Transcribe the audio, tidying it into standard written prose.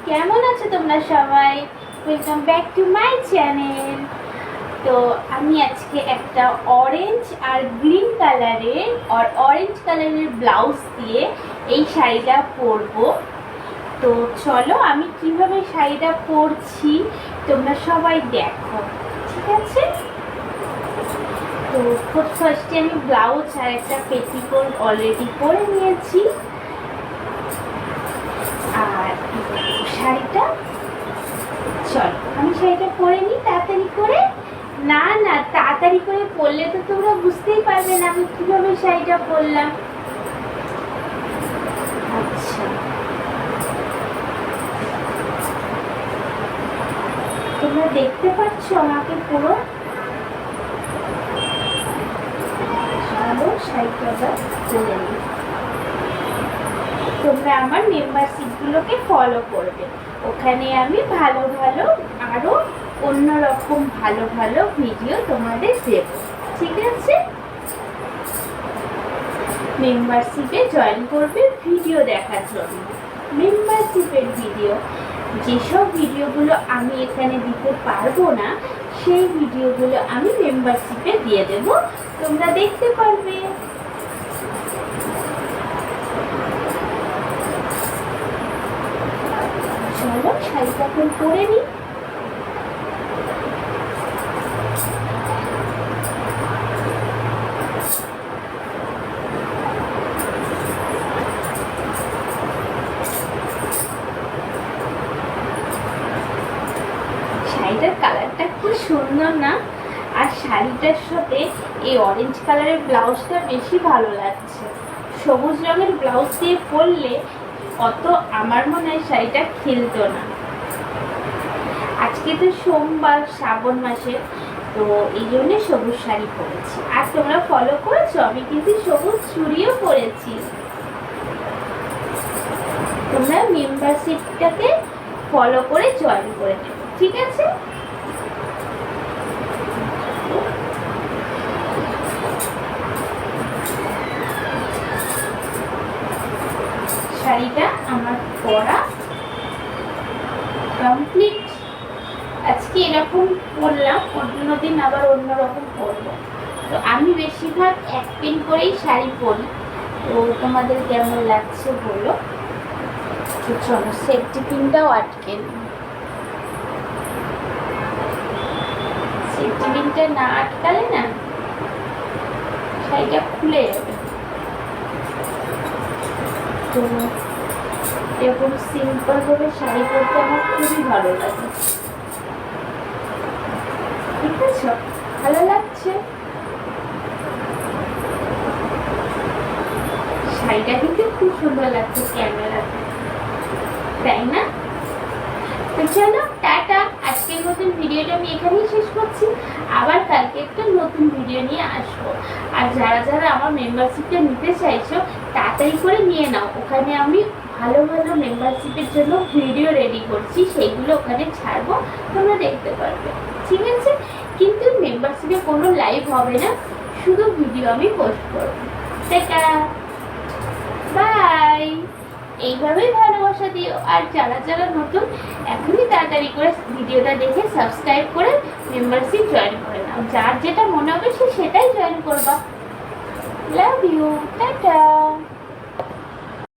কেমন আছো তোমরা সবাই? Welcome back to my channel. তো আমি আজকে একটা অরেঞ্জ আর গ্রিন কালারের অরেঞ্জ কালারের ব্লাউজ দিয়ে এই শাড়িটা পরবো। তো চলো আমি কিভাবে শাড়িটা পরছি তোমরা সবাই দেখো, ঠিক আছে? তো ফার্স্টে আমি ব্লাউজ আর একটা পেটিকোট অলরেডি পরে নিয়েছি। আর শাড়িটা, চলো আমি শাড়িটা পরে নিই তাড়াতাড়ি করে। না না, তাড়াতাড়ি করে পরলে তো তোমরা বুঝতেই পারবে না আমি কিভাবে শাড়িটা পরলাম। আচ্ছা, তোমরা দেখতে পাচ্ছ আমাকে পুরো? চলো শাড়িটা আবার পরে নিই। তোমরা আমার মেম্বারশিপগুলোকে ফলো করবে, ওখানে আমি ভালো ভালো আরও অন্যরকম ভালো ভালো ভিডিও তোমাদের দেব, ঠিক আছে? মেম্বারশিপে জয়েন করবে ভিডিও দেখার জন্য। মেম্বারশিপের ভিডিও, যেসব ভিডিওগুলো আমি এখানে দিতে পারবো না সেই ভিডিওগুলো আমি মেম্বারশিপে দিয়ে দেব, তোমরা দেখতে পারবে। চলো শাড়িটা এখন পরে নিই। শাড়িটার কালারটা খুব সুন্দর না? আর শাড়িটার সাথে এই অরেঞ্জ কালারের ব্লাউজটা বেশি ভালো লাগছে। সবুজ রঙের ব্লাউজ দিয়ে পরলে অত আমার মনে হয় শাড়িটা খেলতো না। আজকে তো সোমবার, শ্রাবণ মাসে, তো এই জন্য সবুজ শাড়ি পরেছি। আর তোমরা ফলো করেছো, আমি কিন্তু সবুজ চুড়িও পরেছি। তোমরা মেম্বারশিপটাকে ফলো করে জয়েন করে নেবে, ঠিক আছে? শাড়িটা আমার পরা কমপ্লিট। আজকে এরকম পরলাম, অন্যদিন আবার অন্যরকম পরবো। তো আমি বেশিরভাগ এক পিন করেই শাড়ি পরি। তো তোমাদের কেমন লাগছে বলো। তো চলো সেফটি পিনটাও আটকে নিই। সেফটি পিনটা না আটকালে না শাড়িটা খুলে যাবে। তো এরকম সিম্পল ভাবে শাড়ি পরতে আমার খুবই ভালো লাগে, ঠিক আছে? ভালো লাগছে শাড়িটা, কিন্তু খুব সুন্দর লাগছে ক্যামেরাতে, তাই না? তো চলো টাটা। আজকের মতন ভিডিওটা আমি এখানেই শেষ করছি। আবার কালকে একটা নতুন ভিডিও নিয়ে আসবো। আর যারা যারা আমার মেম্বারশিপটা নিতে চাইছো তাড়াতাড়ি করে নিয়ে নাও, ওখানে আমি ভালো ভালো মেম্বারশিপের জন্য ভিডিও রেডি করছি, সেইগুলো ওখানে ছাড়বো, তোমরা দেখতে পারবে, ঠিক আছে? কিন্তু মেম্বারশিপে কোনো লাইভ হবে না, শুধু ভিডিও আমি পোস্ট করবো। Tata, bye. এইভাবেই ভালোবাসা দিও। আর যারা যারা নতুন, এখনই তাড়াতাড়ি করে ভিডিওটা দেখে সাবস্ক্রাইব করে মেম্বারশিপ জয়েন করে নাও। যার যেটা মনে হবে সে সেটাই জয়েন করবা। Love you, tata.